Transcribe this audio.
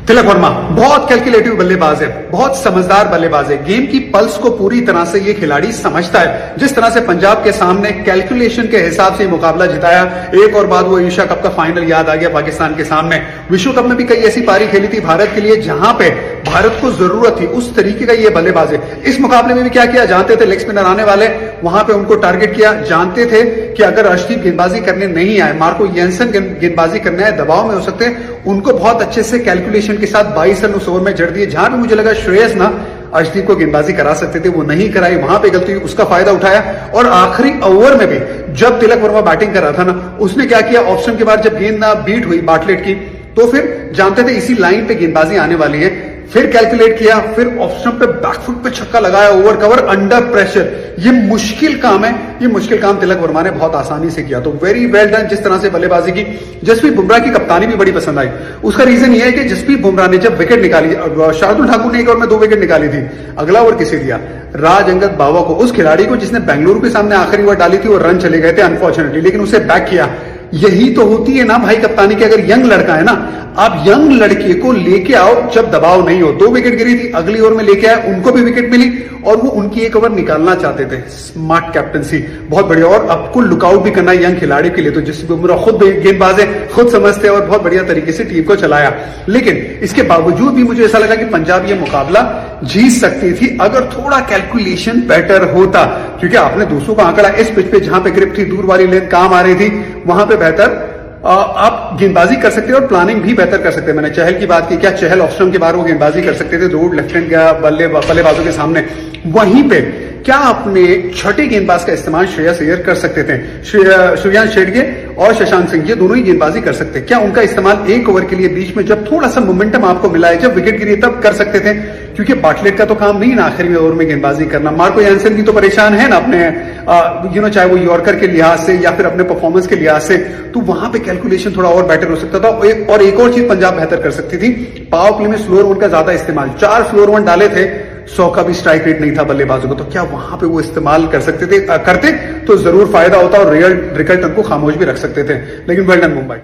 तिलक वर्मा बहुत कैलकुलेटिव बल्लेबाज है, बहुत समझदार बल्लेबाज है। गेम की पल्स को पूरी तरह से ये खिलाड़ी समझता है। जिस तरह से पंजाब के सामने कैलकुलेशन के हिसाब से मुकाबला जिताया, एक और बाद वो एशिया कप का फाइनल याद आ गया पाकिस्तान के सामने। विश्व कप में भी कई ऐसी पारी खेली थी भारत के लिए जहां पे भारत को जरूरत थी, उस तरीके का ये बल्लेबाज है। इस मुकाबले में भी क्या किया, जानते थे लेग स्पिनर आने वाले, वहां पे उनको टारगेट किया। जानते थे कि अगर अर्शदीप गेंदबाजी करने नहीं आए, मार्को जेनसन गेंदबाजी करने आए, दबाव में हो सकते हैं, उनको बहुत अच्छे से कैलकुलेशन के साथ 22 रन उस ओवर में जड़ दिए। जहां भी मुझे लगा श्रेयस ना अर्शदीप को गेंदबाजी करा सकते थे, वो नहीं कराई, वहां पे गलती हुई, उसका फायदा उठाया। और आखिरी ओवर में भी जब तिलक वर्मा बैटिंग कर रहा था ना, उसने क्या किया, ऑप्शन के बाद जब गेंद ना बीट हुई बाटलेट की, तो फिर जानते थे इसी लाइन पे गेंदबाजी आने वाली है, फिर कैलकुलेट किया, फिर ऑप्शन पे बैकफुट पे छक्का लगाया, ओवर कवर अंडर प्रेशर। ये मुश्किल काम है, ये मुश्किल काम तिलक वर्मा ने बहुत आसानी से किया। तो वेरी वेल डन जिस तरह से बल्लेबाजी की। जसप्रीत बुमराह की कप्तानी भी बड़ी पसंद आई। उसका रीजन ये है कि जसप्रीत बुमराह ने जब विकेट निकाली, शार्दुल ठाकुर ने एक ओवर में 2 विकेट निकाली थी, अगला ओवर किसे दिया, राज अंगद बावा को, उस खिलाड़ी को जिसने बेंगलुरु के सामने आखिरी ओवर डाली थी। वो रन चले गए थे अनफॉर्चुनेटली, लेकिन उसे बैक किया। यही तो होती है ना भाई कप्तानी की। अगर यंग लड़का है ना, आप यंग लड़के को लेके आओ जब दबाव नहीं हो। 2 विकेट गिरी थी, अगली ओवर में लेके आए, उनको भी विकेट मिली और वो उनकी एक ओवर निकालना चाहते थे। स्मार्ट कैप्टनसी, बहुत बढ़िया। और आपको लुकआउट भी करना है यंग खिलाड़ी के लिए, तो जिस बुमराह खुद गेंदबाज है, खुद समझते हैं और बहुत बढ़िया तरीके से टीम को चलाया। लेकिन इसके बावजूद भी मुझे ऐसा लगा कि पंजाब ये मुकाबला जीत सकती थी अगर थोड़ा कैलकुलेशन बेटर होता। क्योंकि आपने दूसरों का आंकड़ा इस पिच पे जहां पे ग्रिप थी, दूर वाली लेंथ काम आ रही थी, वहां पे बेहतर आप गेंदबाजी कर सकते हैं और प्लानिंग भी बेहतर कर सकते हैं। मैंने चहल की बात की, क्या चहल ऑफ स्टंप के बाहर वो गेंदबाजी कर सकते थे रोड लेफ्ट हैंड बल्लेबाजों के सामने। वहीं पे क्या अपने छठे गेंदबाज का इस्तेमाल श्रेयस अय्यर कर सकते थे। श्रेयांश शेडगे और शशांक सिंह ये दोनों ही गेंदबाजी कर सकते हैं। क्या उनका इस्तेमाल एक ओवर के लिए बीच में जब थोड़ा सा मोमेंटम आपको मिला है, जब विकेट गिरी तब कर सकते थे। क्योंकि बाटलेट का तो काम नहीं ना आखिरी में ओवर में गेंदबाजी करना। मार्को जेनसन भी तो परेशान है ना अपने चाहे वो यॉर्कर के लिहाज से या फिर अपने परफॉर्मेंस के लिहाज से, तो वहां पे कैलकुलेशन थोड़ा और बेटर हो सकता था। और एक और चीज पंजाब बेहतर कर सकती थी, पावर प्ले में स्लोअर वन का ज्यादा इस्तेमाल। 4 स्लोअर वन डाले थे, 100 का भी स्ट्राइक रेट नहीं था बल्लेबाजों को, तो क्या वहां पे वो इस्तेमाल कर सकते थे, करते तो जरूर फायदा होता और रियल विकेट उनको खामोश भी रख सकते थे। लेकिन वेल डन मुंबई।